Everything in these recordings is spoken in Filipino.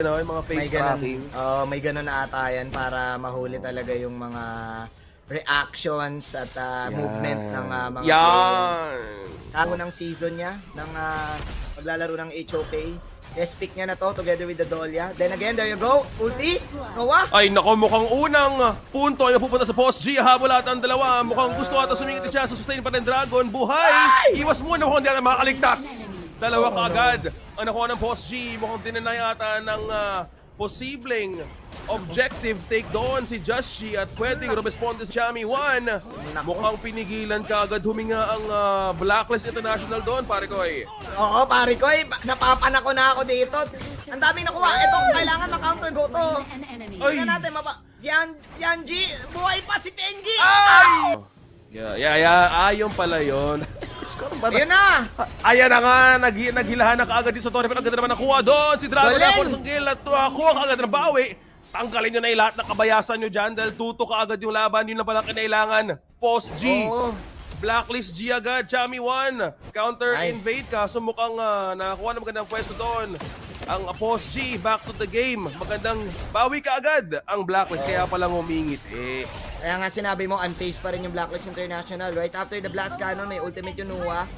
Yung mga face tracking. May ganun na ata yan para mahuli talaga yung mga reactions at movement ng mga player. Ako ng season niya, ng paglalaro ng HOK. Test pick niya na to together with the Dolia. Then again, there you go. Ulti. Noah. Ay, nako, mukhang unang punto ay napupunta sa post G. Habol at ang dalawa. Mukhang gusto ata sumingit ni Chance. Sustain pa rin Dragon. Buhay! Iwas muna, mukhang hindi ata makaligtas. Dalawa kaagad ang nakuha ng post G. Mukhang dinanay ata ng posibleng objective take doon si Just at pwedeng responde si Chami 1. Mukhang pinigilan kaagad huminga ang Blacklist International doon, pare ko eh. Oo, pare ko eh. Napapanako na ako dito. Ang daming nakuha. Ito, kailangan ma-counter go to. Tingnan natin, Yanji, buhay pa si Pengi! Ay! Ayon pala yun. Ayun na! Ayan na nga, naghilahan na kaagad dito sa Torre, pero ang ganda naman nakuha doon. Si Dragon na ako ng sanggil at ako kaagad ng bawi. Tanggalin nyo na yung lahat ng kabayasan nyo dyan dahil tuto kaagad yung laban. Yun na palang kinailangan. Post G. Blacklist G agad. Chami 1. Counter invade ka. So mukhang nakakuha na magandang pwesto doon. Ang Post G, back to the game. Magandang bawi ka agad ang Blacklist. Kaya palang humingit eh. Kaya nga sinabi mo, unfazed pa rin yung Blacklist International. Right after the Blast Cannon, may ultimate yung Nuwa.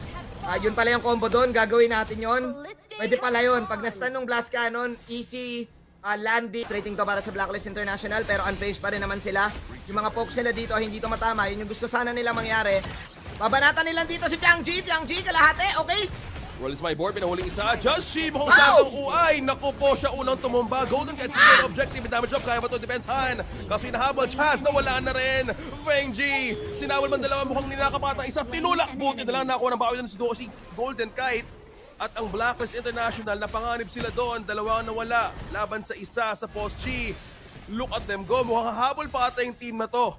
Yun pala yung combo doon. Gagawin natin yun. Pwede pala yun. Pag na-stun ng Blast Cannon, easy landing. Straighting to para sa Blacklist International. Pero unfazed pa rin naman sila. Yung mga pokes nila dito, hindi to matama. Yun yung gusto sana nila mangyari. Babanatan nila dito si Piangji. Piangji, kalahati. Okay. Well, it's my board, pinahuling isa. Just mukhang siyang uay. Naku po, siya unang tumumba. Golden Cat secure objective. Damage up, kaya ba ito? Defense Han. Kaso inahabol, Chaz, nawala na rin. Feng G, sinawal man dalawa, mukhang ninakapata. Isa, tinulak. Buti na lang nakuha ng bawi doon si Golden Kite. At ang Blacklist International, napanganib sila doon. Dalawa nawala. Laban sa isa sa Post G. Look at them go. Mukhang hahabol pa ata yung team na to.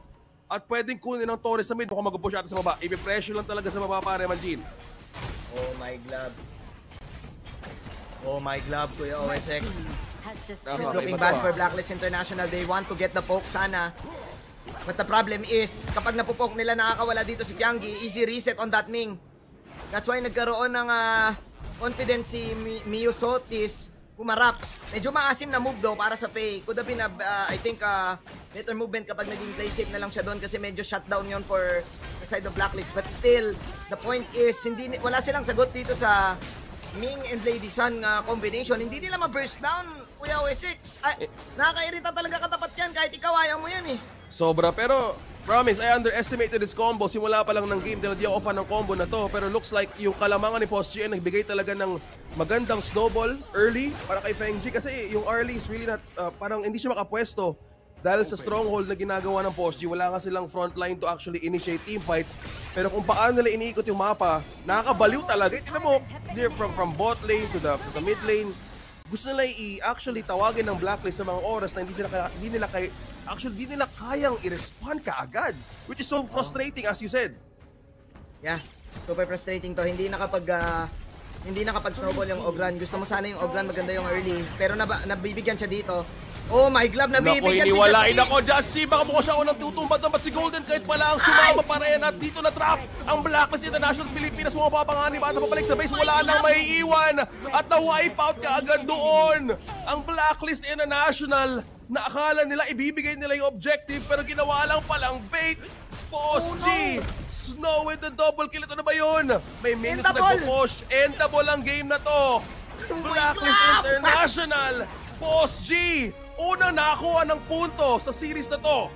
At pwedeng kunin ng Torres sa mid. Mukhang mag-push ata sa baba. Ipi-pressure lang talaga sa baba, pare, Manjin. Oh my glove. Oh my glove, Kuya OSX. It's looking bad for Blacklist International. They want to get the poke sana. But the problem is, kapag napupoke nila nakakawala dito si Pianggi, easy reset on that Ming. That's why nagkaroon ng confidence si Mio Sotis. Pumarap. Medyo maasim na move though para sa Faye. Could have been I think better movement kapag naging play safe na lang siya doon kasi medyo shutdown yon for the side of Blacklist. But still, the point is, wala silang sagot dito sa Ming and Lady Sun combination. Hindi nila ma-burst down, Kuya OSX. Nakakairita talaga katapat yan kahit ikaw ayaw mo yan eh. Sobra, pero promise, I underestimated this combo. Simula pa lang ng game, dahil di ako fan ng combo na to. Pero looks like yung kalamangan ni Post G ay nagbigay talaga ng magandang snowball early para kay Feng G. Kasi yung early is really not, parang hindi siya makapwesto. Dahil sa stronghold na ginagawa ng Post G, wala nga silang frontline to actually initiate team fights. Pero kung paano nila iniikot yung mapa, nakakabaliw talaga. Tignan mo, from bot lane to the mid lane, gusto nila i-actually tawagin ng Blacklist sa mga oras na hindi nila kayang i-respond kaagad. Which is so frustrating as you said. Yeah, super frustrating to. Hindi nakapag-snowball yung Ogran. Gusto mo sana yung Ogran maganda yung early. Pero nabibigyan siya dito. Oh my glove, nabibigyan si iniwalain ako, Justy. Baka mukha siya unang tutumba doon. Ba't si Golden Kite pala ang sumama para yan at dito na trap ang Blacklist International Pilipinas. Mga papanganib at papalik sa base. Wala nang maiiwan. At na-wipe out ka agad doon. Ang Blacklist International na akala nila ibibigay nila yung objective pero ginawa lang palang bait. Post G, Snow with the double kill. Ito na ba yun? May minutes na nagpo-push. Endable ang game na to. Blacklist International, Post G, unang nakakuha ng punto sa series na to.